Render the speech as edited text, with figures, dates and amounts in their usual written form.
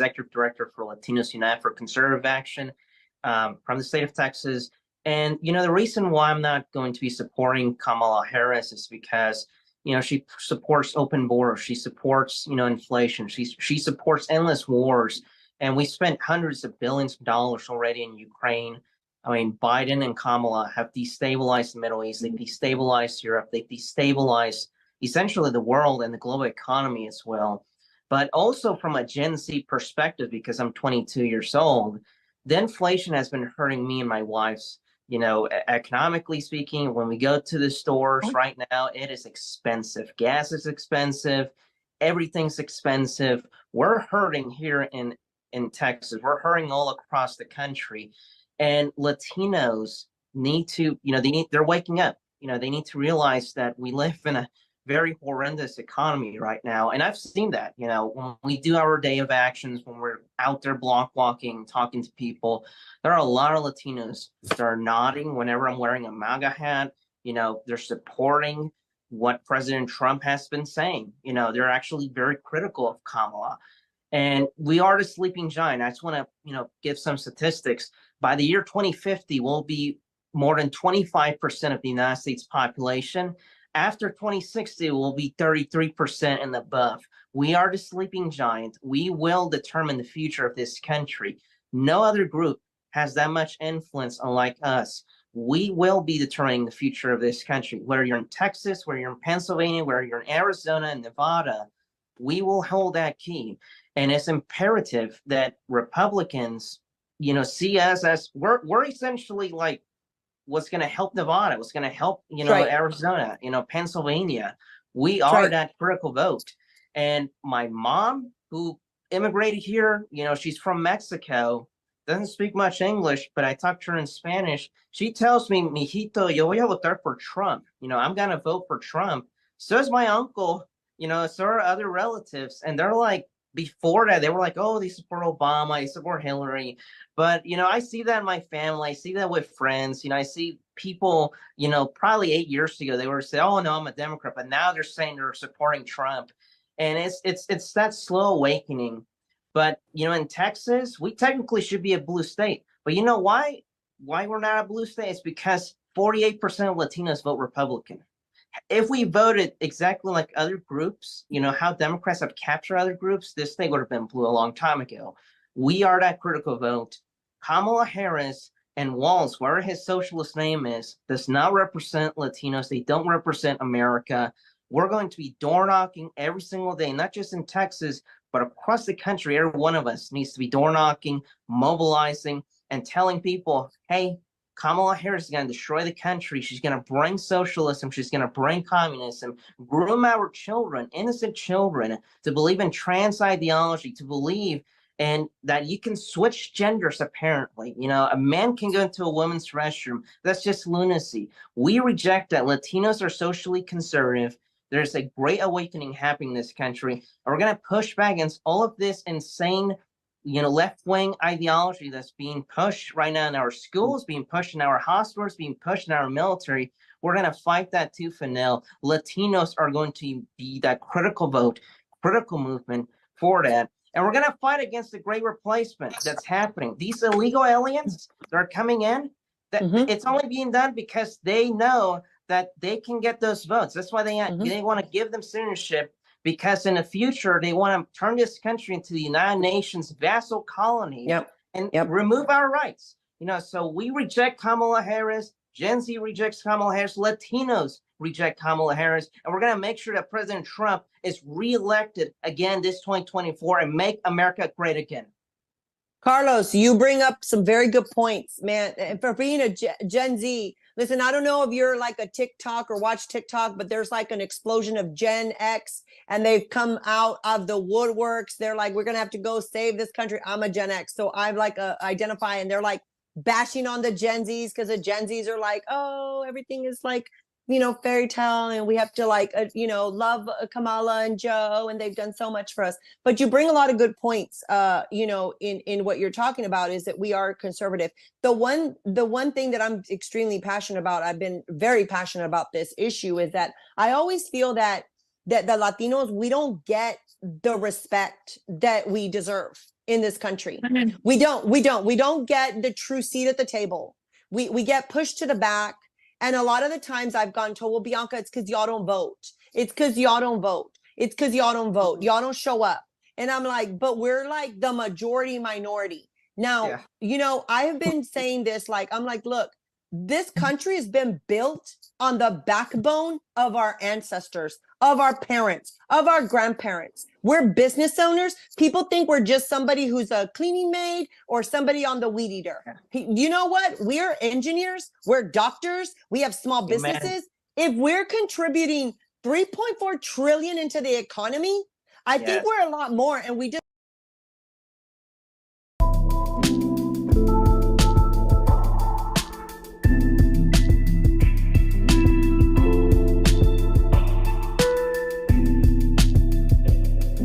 executive director for Latinos Unite for Conservative Action from the state of Texas. And, the reason why I'm not going to be supporting Kamala Harris is because, she supports open borders. She supports, inflation. She supports endless wars. And we spent hundreds of billions of dollars already in Ukraine. I mean, Biden and Kamala have destabilized the Middle East. They've destabilized Europe. They've destabilized essentially the world and the global economy as well. But also from a Gen Z perspective, because I'm 22 years old, the inflation has been hurting me and my wife's, economically speaking. When we go to the stores right now, it is expensive. Gas is expensive. Everything's expensive. We're hurting here in Texas. We're hurting all across the country. And Latinos need to, they're waking up. They need to realize that we live in a very horrendous economy right now. And I've seen that, when we do our day of actions, when we're out there block walking, talking to people, there are a lot of Latinos that are nodding whenever I'm wearing a MAGA hat. They're supporting what President Trump has been saying. They're actually very critical of Kamala. And we are the sleeping giant. I just want to, give some statistics. By the year 2050, we'll be more than 25% of the United States population. After 2060, we'll be 33% and above. We are the sleeping giant. We will determine the future of this country. No other group has that much influence unlike us. We will be determining the future of this country. Whether you're in Texas, whether you're in Pennsylvania, whether you're in Arizona and Nevada, we will hold that key. And it's imperative that Republicans, see us as we're essentially like what's going to help Nevada, what's going to help, right. Arizona, Pennsylvania. We are right. That critical vote. And my mom, who immigrated here, she's from Mexico, doesn't speak much English, but I talk to her in Spanish. She tells me, mijito, yo voy a votar por Trump. I'm going to vote for Trump. So is my uncle, so are other relatives. And they're like, before that, they were like, oh, they support Obama, they support Hillary. But, I see that in my family. I see that with friends. I see people, probably 8 years ago, they were saying, oh, no, I'm a Democrat. But now they're saying they're supporting Trump. And it's that slow awakening. But, in Texas, we technically should be a blue state. But you know why we're not a blue state? It's because 48% of Latinos vote Republican. If we voted exactly like other groups, how Democrats have captured other groups, this thing would have been blue a long time ago. We are that critical vote. Kamala Harris and Walz, whatever his socialist name is, does not represent Latinos. They don't represent America. We're going to be door knocking every single day, not just in Texas, but across the country. Every one of us needs to be door knocking, mobilizing, and telling people, hey, Kamala Harris is going to destroy the country. She's going to bring socialism. She's going to bring communism, groom our children, innocent children, to believe in trans ideology, to believe in that you can switch genders, apparently. A man can go into a woman's restroom. That's just lunacy. We reject that. Latinos are socially conservative. There's a great awakening happening in this country. And we're going to push back against all of this insane left-wing ideology that's being pushed right now in our schools, being pushed in our hospitals, being pushed in our military. We're going to fight that tooth and nail. Latinos are going to be that critical vote, critical movement for that. And we're going to fight against the great replacement that's happening. These illegal aliens that are coming in, that it's only being done because they know that they can get those votes. That's why they want to give them citizenship, because in the future, they want to turn this country into the United Nations vassal colony and remove our rights. So we reject Kamala Harris. Gen Z rejects Kamala Harris. Latinos reject Kamala Harris. And we're going to make sure that President Trump is reelected again this 2024 and make America great again. Carlos, you bring up some very good points, man. And for being a Gen Z, listen, I don't know if you're like a TikTok or watch TikTok, but there's like an explosion of Gen X, and they've come out of the woodworks. They're like, we're going to have to go save this country. I'm a Gen X. So I like identify, and they're like bashing on the Gen Zs because the Gen Zs are like, oh, everything is like, fairy tale, and we have to love Kamala and Joe, and they've done so much for us. But you bring a lot of good points, in what you're talking about, is that we are conservative. The one thing that I'm extremely passionate about, I've been very passionate about this issue, is that I always feel that the Latinos, we don't get the respect that we deserve in this country. We don't get the true seat at the table. We get pushed to the back. And a lot of the times I've gone told, well, Bianca, it's because y'all don't vote. It's because y'all don't vote. It's because y'all don't vote. Y'all don't show up. And I'm like, but we're like the majority minority. Now, I have been saying this, I'm like, look, this country has been built on the backbone of our ancestors, of our parents, of our grandparents. We're business owners. People think we're just somebody who's a cleaning maid or somebody on the weed eater. You know what? We're engineers. We're doctors. We have small businesses. If we're contributing 3.4 trillion into the economy, I think we're a lot more. And we just